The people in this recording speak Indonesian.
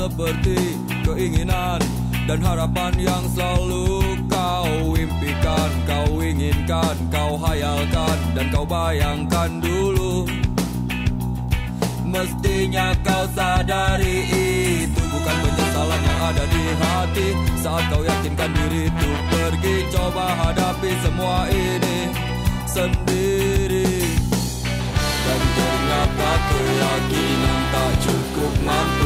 seperti keinginan dan harapan yang selalu kau impikan, kau inginkan, kau hayalkan, dan kau bayangkan dulu. Mestinya kau sadari itu bukan penyesalan yang ada di hati. Saat kau yakinkan diri untuk pergi, coba hadapi semua ini sendiri. Dan ternyata keyakinan tak cukup mampu